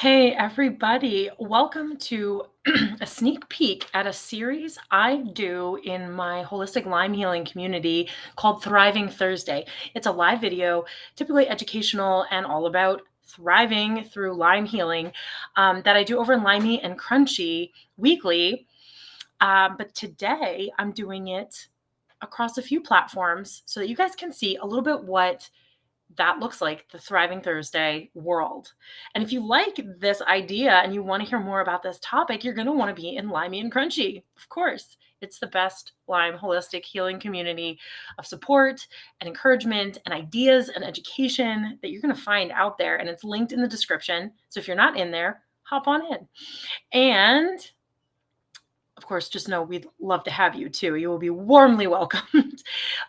Hey, everybody. Welcome to a sneak peek at a series I do in my holistic Lyme healing community called Thriving Thursday. It's a live video, typically educational and all about thriving through Lyme healing that I do over in Lyme-y and Crunchy weekly. But today I'm doing it across a few platforms so that you guys can see a little bit what that looks like the Thriving Thursday world. And if you like this idea and you want to hear more about this topic, you're going to want to be in Lyme-y and Crunchy. Of course, it's the best Lyme holistic healing community of support and encouragement and ideas and education that you're going to find out there. And it's linked in the description. So if you're not in there, hop on in. And of course, just know we'd love to have you too. You will be warmly welcomed.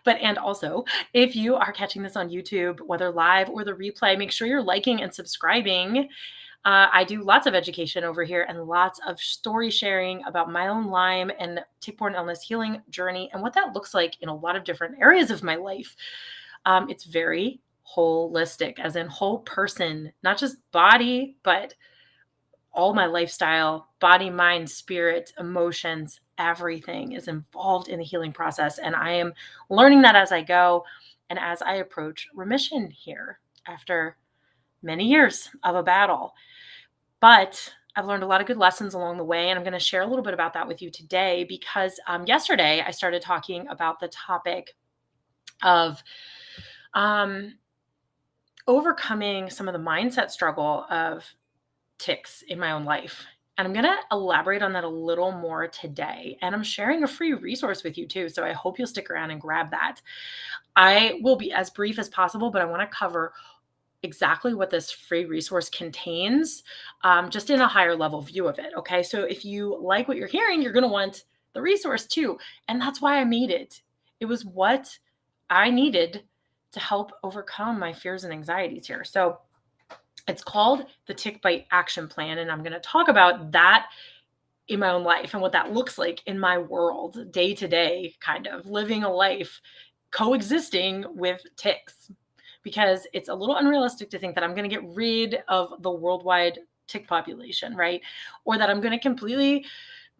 And also, if you are catching this on YouTube, whether live or the replay, make sure you're liking and subscribing. I do lots of education over here and lots of story sharing about my own Lyme and tick-borne illness healing journey and what that looks like in a lot of different areas of my life. It's very holistic, as in whole person, not just body, but all my lifestyle, body, mind, spirit, emotions, everything is involved in the healing process. And I am learning that as I go and as I approach remission here after many years of a battle. But I've learned a lot of good lessons along the way, and I'm going to share a little bit about that with you today because yesterday I started talking about the topic of overcoming some of the mindset struggle of ticks in my own life. And I'm going to elaborate on that a little more today. And I'm sharing a free resource with you too. So I hope you'll stick around and grab that. I will be as brief as possible, but I want to cover exactly what this free resource contains, just in a higher level view of it. Okay. So if you like what you're hearing, you're going to want the resource too. And that's why I made it. It was what I needed to help overcome my fears and anxieties here. So it's called the Tick Bite Action Plan, and I'm going to talk about that in my own life and what that looks like in my world, day to day, kind of living a life coexisting with ticks, because it's a little unrealistic to think that I'm going to get rid of the worldwide tick population, right? Or that I'm going to completely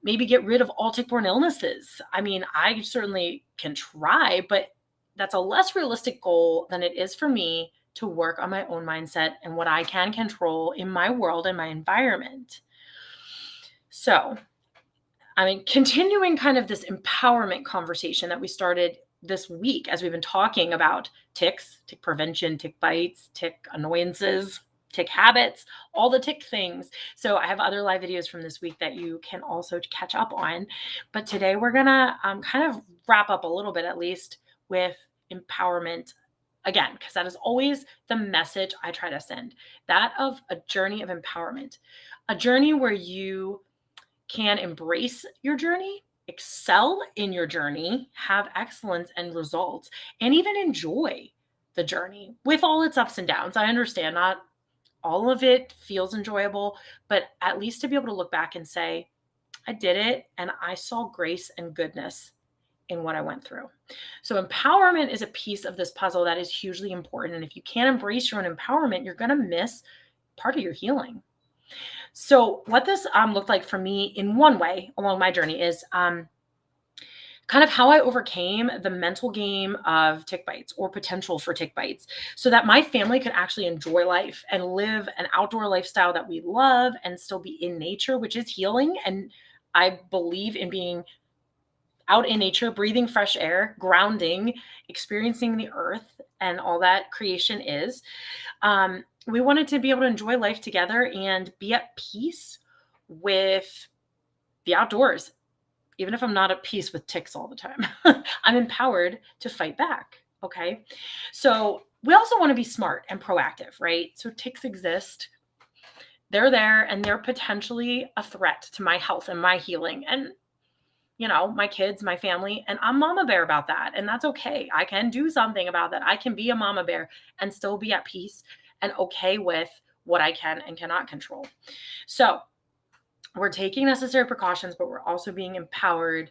maybe get rid of all tick-borne illnesses. I mean, I certainly can try, but that's a less realistic goal than it is for me to work on my own mindset and what I can control in my world and my environment. So, continuing kind of this empowerment conversation that we started this week as we've been talking about ticks, tick prevention, tick bites, tick annoyances, tick habits, all the tick things. So I have other live videos from this week that you can also catch up on. But today we're going to kind of wrap up a little bit, at least, with empowerment. Again, because that is always the message I try to send, that of a journey of empowerment, a journey where you can embrace your journey, excel in your journey, have excellence and results, and even enjoy the journey with all its ups and downs. I understand not all of it feels enjoyable, but at least to be able to look back and say, I did it and I saw grace and goodness in what I went through. So empowerment is a piece of this puzzle that is hugely important. And if you can't embrace your own empowerment, you're going to miss part of your healing. So what this looked like for me in one way along my journey is kind of how I overcame the mental game of tick bites or potential for tick bites so that my family could actually enjoy life and live an outdoor lifestyle that we love and still be in nature, which is healing. And I believe in being out in nature, breathing fresh air, grounding, experiencing the earth and all that creation is. We wanted to be able to enjoy life together and be at peace with the outdoors, even if I'm not at peace with ticks all the time. I'm empowered to fight back. Okay. So we also want to be smart and proactive, right? So ticks exist. They're there and they're potentially a threat to my health and my healing. And my kids, my family, and I'm mama bear about that. And that's okay. I can do something about that. I can be a mama bear and still be at peace and okay with what I can and cannot control. So we're taking necessary precautions, but we're also being empowered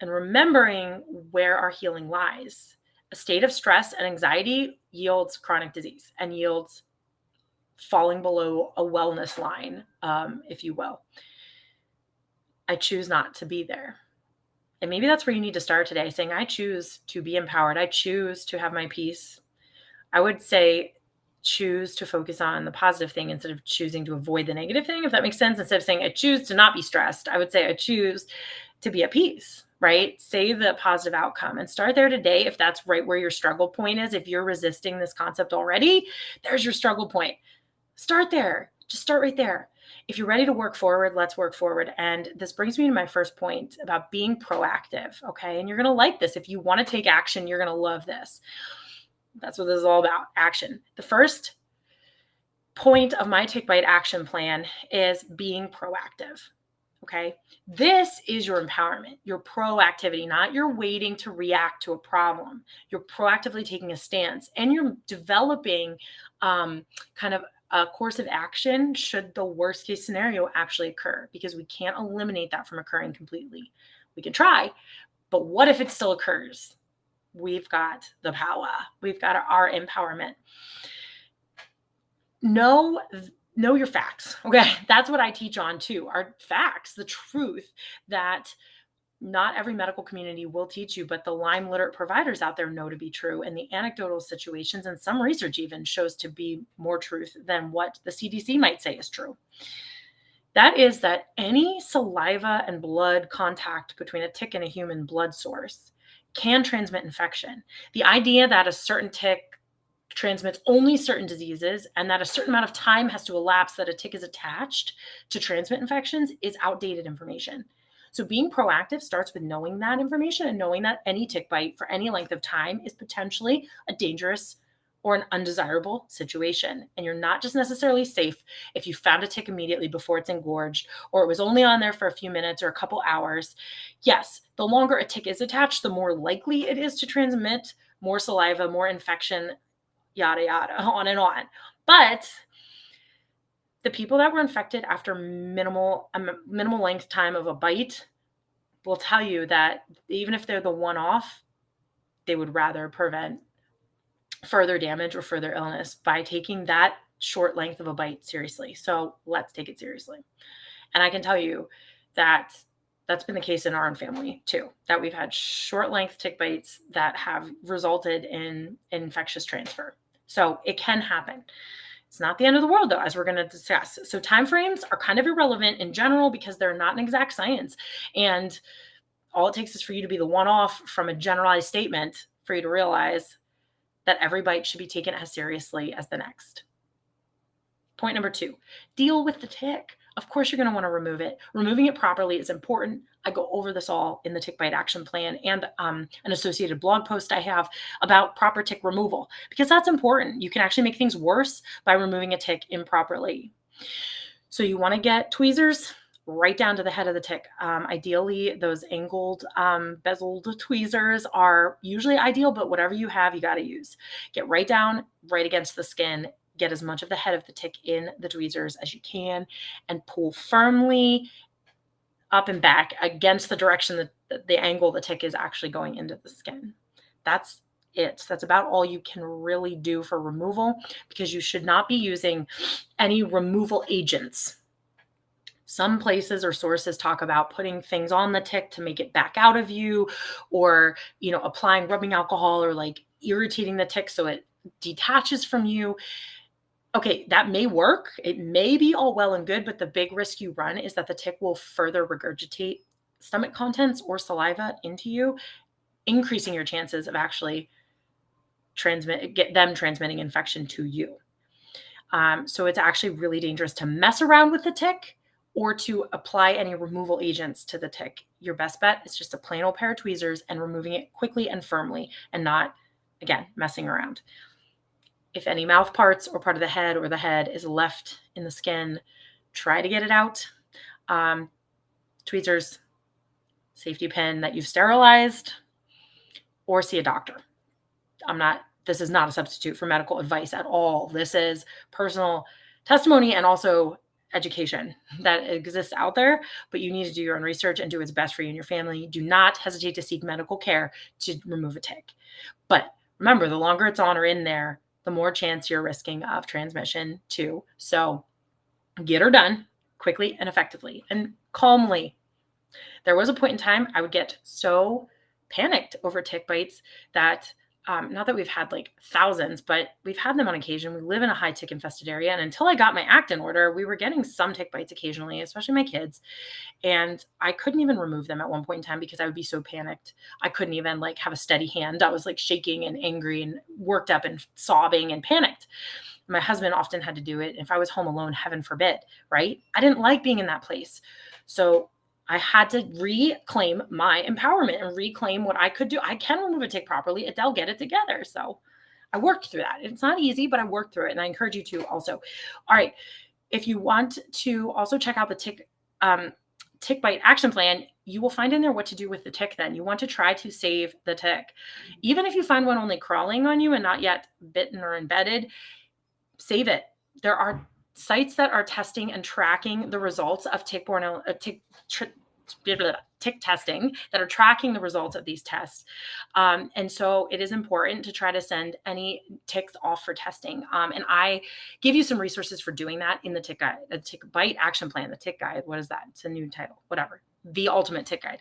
and remembering where our healing lies. A state of stress and anxiety yields chronic disease and yields falling below a wellness line, if you will. I choose not to be there. And maybe that's where you need to start today, saying, I choose to be empowered. I choose to have my peace. I would say choose to focus on the positive thing instead of choosing to avoid the negative thing, if that makes sense. Instead of saying, I choose to not be stressed, I would say, I choose to be at peace, right? Say the positive outcome and start there today. If that's right where your struggle point is, if you're resisting this concept already, there's your struggle point. Start there. Just start right there. If you're ready to work forward, let's work forward. And this brings me to my first point about being proactive. Okay. And you're going to like this. If you want to take action, you're going to love this. That's what this is all about, action. The first point of my Tick Bite action plan is being proactive. Okay. This is your empowerment, your proactivity, not your waiting to react to a problem. You're proactively taking a stance and you're developing kind of a course of action should the worst case scenario actually occur, because we can't eliminate that from occurring completely. We can try, but what if it still occurs? We've got the power. We've got our empowerment. Know your facts. Okay. That's what I teach on too. Our facts, the truth that not every medical community will teach you, but the Lyme literate providers out there know to be true. And the anecdotal situations and some research even shows to be more truth than what the CDC might say is true. That is that any saliva and blood contact between a tick and a human blood source can transmit infection. The idea that a certain tick transmits only certain diseases and that a certain amount of time has to elapse that a tick is attached to transmit infections is outdated information. So being proactive starts with knowing that information and knowing that any tick bite for any length of time is potentially a dangerous or an undesirable situation. And you're not just necessarily safe if you found a tick immediately before it's engorged, or it was only on there for a few minutes or a couple hours. Yes, the longer a tick is attached, the more likely it is to transmit more saliva, more infection, yada, yada, on and on. But the people that were infected after minimal length time of a bite will tell you that even if they're the one-off, they would rather prevent further damage or further illness by taking that short length of a bite seriously. So let's take it seriously. And I can tell you that that's been the case in our own family too, that we've had short length tick bites that have resulted in infectious transfer. So it can happen. It's not the end of the world though, as we're going to discuss. So timeframes are kind of irrelevant in general because they're not an exact science. And all it takes is for you to be the one-off from a generalized statement for you to realize that every bite should be taken as seriously as the next. Point number 2, deal with the tick. Of course, you're going to want to remove it. Removing it properly is important. I go over this all in the Tick Bite Action Plan and an associated blog post I have about proper tick removal, because that's important. You can actually make things worse by removing a tick improperly. So you want to get tweezers right down to the head of the tick. Ideally, those angled, bezeled tweezers are usually ideal, but whatever you have, you got to use. Get right down, right against the skin. Get as much of the head of the tick in the tweezers as you can and pull firmly up and back against the direction that the angle the tick is actually going into the skin. That's it. That's about all you can really do for removal, because you should not be using any removal agents. Some places or sources talk about putting things on the tick to make it back out of you, or, applying rubbing alcohol, or like irritating the tick so it detaches from you. Okay, that may work. It may be all well and good, but the big risk you run is that the tick will further regurgitate stomach contents or saliva into you, increasing your chances of actually transmitting infection to you. So it's actually really dangerous to mess around with the tick or to apply any removal agents to the tick. Your best bet is just a plain old pair of tweezers and removing it quickly and firmly, and not, again, messing around. If any mouth parts or part of the head or the head is left in the skin, try to get it out. Tweezers, safety pin that you've sterilized, or see a doctor. This is not a substitute for medical advice at all. This is personal testimony and also education that exists out there, but you need to do your own research and do what's best for you and your family. Do not hesitate to seek medical care to remove a tick. But remember, the longer it's on or in there, the more chance you're risking of transmission too. So get her done quickly and effectively and calmly. There was a point in time I would get so panicked over tick bites that not that we've had like thousands, but we've had them on occasion. We live in a high tick infested area. And until I got my act in order, we were getting some tick bites occasionally, especially my kids. And I couldn't even remove them at one point in time because I would be so panicked. I couldn't even like have a steady hand. I was like shaking and angry and worked up and sobbing and panicked. My husband often had to do it. If I was home alone, heaven forbid, right? I didn't like being in that place. So I had to reclaim my empowerment and reclaim what I could do. I can remove a tick properly. Adele, get it together. So I worked through that. It's not easy, but I worked through it. And I encourage you to also. All right. If you want to also check out the tick bite action plan, you will find in there what to do with the tick then. You want to try to save the tick. Even if you find one only crawling on you and not yet bitten or embedded, save it. There are sites that are testing and tracking the results of tick testing that are tracking the results of these tests. And so it is important to try to send any ticks off for testing. And I give you some resources for doing that in the tick guide, the tick bite action plan, the tick guide. What is that? It's a new title, whatever. The ultimate tick guide.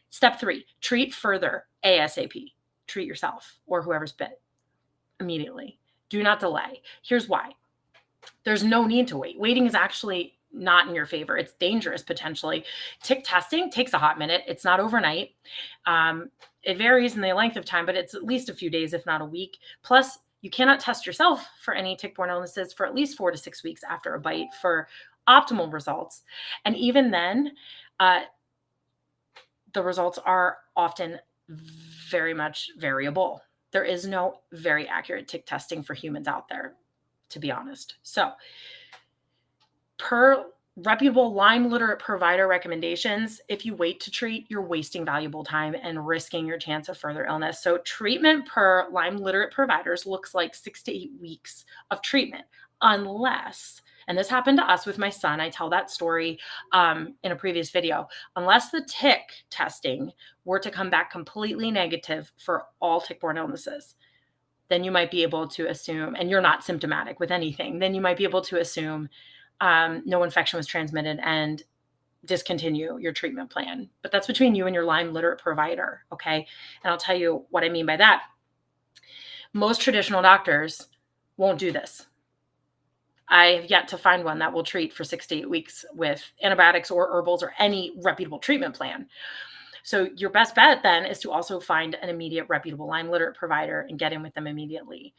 Step 3, treat further ASAP. Treat yourself or whoever's bit immediately. Do not delay. Here's why. There's no need to wait. Waiting is actually not in your favor. It's dangerous potentially. Tick testing takes a hot minute. It's not overnight. It varies in the length of time, but it's at least a few days, if not a week. Plus, you cannot test yourself for any tick-borne illnesses for at least 4 to 6 weeks after a bite for optimal results. And even then, the results are often very much variable. There is no very accurate tick testing for humans out there, to be honest. So per reputable Lyme literate provider recommendations, if you wait to treat, you're wasting valuable time and risking your chance of further illness. So treatment per Lyme literate providers looks like 6 to 8 weeks of treatment, unless, and this happened to us with my son, I tell that story in a previous video, unless the tick testing were to come back completely negative for all tick-borne illnesses, then you might be able to assume, and you're not symptomatic with anything, then you might be able to assume no infection was transmitted and discontinue your treatment plan. But that's between you and your Lyme literate provider, okay? And I'll tell you what I mean by that. Most traditional doctors won't do this. I have yet to find one that will treat for 6 to 8 weeks with antibiotics or herbals or any reputable treatment plan. So your best bet then is to also find an immediate reputable Lyme literate provider and get in with them immediately.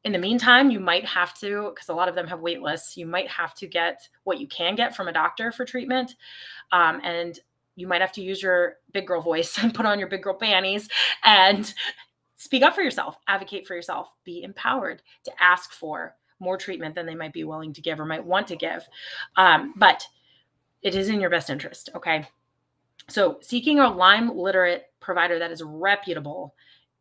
In the meantime, you might have to, because a lot of them have wait lists, you might have to get what you can get from a doctor for treatment. And you might have to use your big girl voice and put on your big girl panties and speak up for yourself, advocate for yourself, be empowered to ask for more treatment than they might be willing to give or might want to give. But it is in your best interest, okay? So seeking a Lyme literate provider that is reputable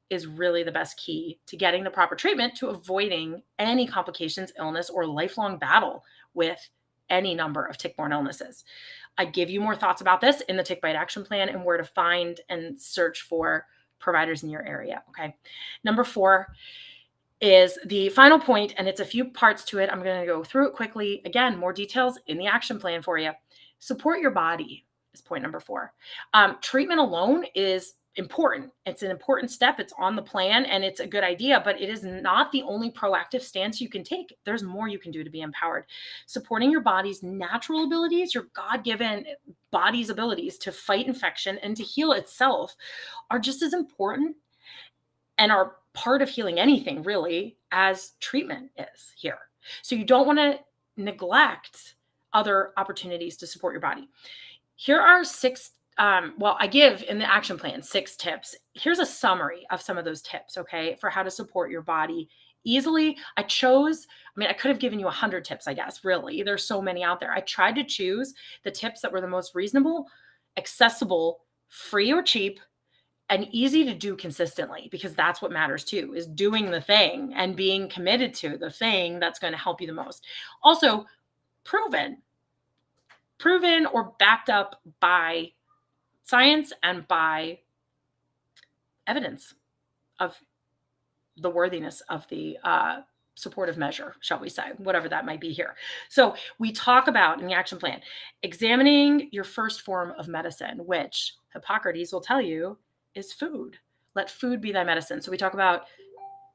is really the best key to getting the proper treatment to avoiding any complications, illness, or lifelong battle with any number of tick-borne illnesses. I give you more thoughts about this in the Tick Bite Action Plan and where to find and search for providers in your area, okay? Number 4 is the final point, and it's a few parts to it. I'm going to go through it quickly. Again, more details in the action plan for you. Support your body is point number 4. Treatment alone is important. It's an important step. It's on the plan and it's a good idea, but it is not the only proactive stance you can take. There's more you can do to be empowered. Supporting your body's natural abilities, your God-given body's abilities to fight infection and to heal itself are just as important and are part of healing anything really as treatment is here. So you don't want to neglect other opportunities to support your body. Here are 6, I give in the action plan 6 tips. Here's a summary of some of those tips, okay, for how to support your body easily. I could have given you 100 tips, I guess, really. There's so many out there. I tried to choose the tips that were the most reasonable, accessible, free or cheap, and easy to do consistently, because that's what matters too, is doing the thing and being committed to the thing that's going to help you the most. Also, proven or backed up by science and by evidence of the worthiness of the supportive measure, shall we say, whatever that might be here. So we talk about in the action plan, examining your first form of medicine, which Hippocrates will tell you is food. Let food be thy medicine. So we talk about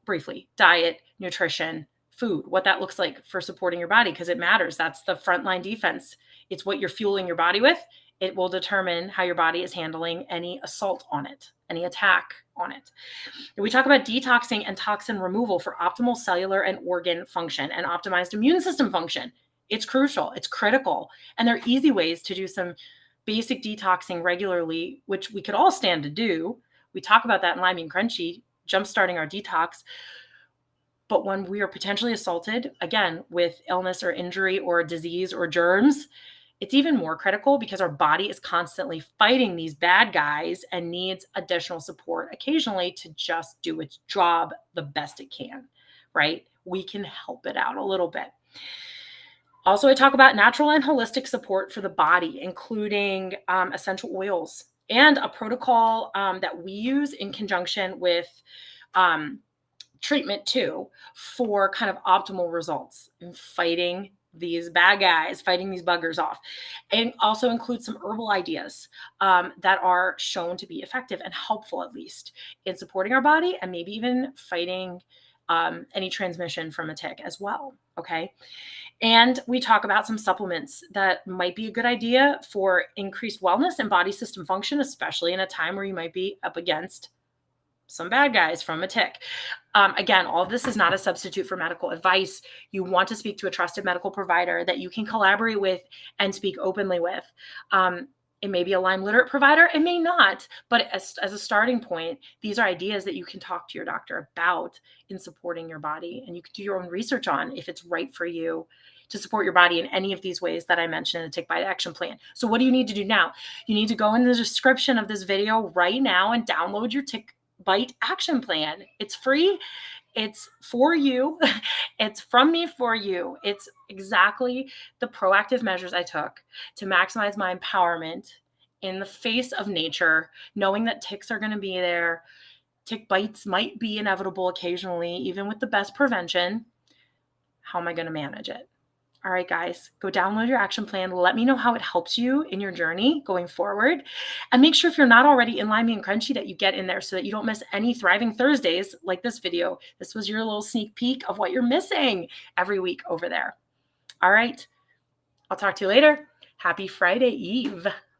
briefly diet, nutrition, food, what that looks like for supporting your body, because it matters. That's the frontline defense. It's what you're fueling your body with. It will determine how your body is handling any assault on it, any attack on it. We talk about detoxing and toxin removal for optimal cellular and organ function and optimized immune system function. It's crucial. It's critical. And there are easy ways to do some basic detoxing regularly, which we could all stand to do. We talk about that in Lyme-y and Crunchy, jumpstarting our detox. But when we are potentially assaulted, again, with illness or injury or disease or germs, it's even more critical because our body is constantly fighting these bad guys and needs additional support occasionally to just do its job the best it can, right? We can help it out a little bit. Also, I talk about natural and holistic support for the body, including essential oils and a protocol that we use in conjunction with treatment too, for kind of optimal results in fighting these bad guys, fighting these buggers off. And also includes some herbal ideas that are shown to be effective and helpful, at least in supporting our body and maybe even fighting any transmission from a tick as well. Okay. And we talk about some supplements that might be a good idea for increased wellness and body system function, especially in a time where you might be up against some bad guys from a tick. Again, all of this is not a substitute for medical advice. You want to speak to a trusted medical provider that you can collaborate with and speak openly with. It may be a Lyme literate provider, it may not, but as a starting point, these are ideas that you can talk to your doctor about in supporting your body, and you can do your own research on if it's right for you to support your body in any of these ways that I mentioned in the Tick Bite Action Plan. So what do you need to do now? You need to go in the description of this video right now and download your Tick Bite Action Plan. It's free. It's for you. It's from me for you. It's exactly the proactive measures I took to maximize my empowerment in the face of nature, knowing that ticks are going to be there. Tick bites might be inevitable occasionally, even with the best prevention. How am I going to manage it? All right, guys, go download your action plan. Let me know how it helps you in your journey going forward. And make sure if you're not already in Lyme-y and Crunchy that you get in there so that you don't miss any Thriving Thursdays like this video. This was your little sneak peek of what you're missing every week over there. All right, I'll talk to you later. Happy Friday Eve.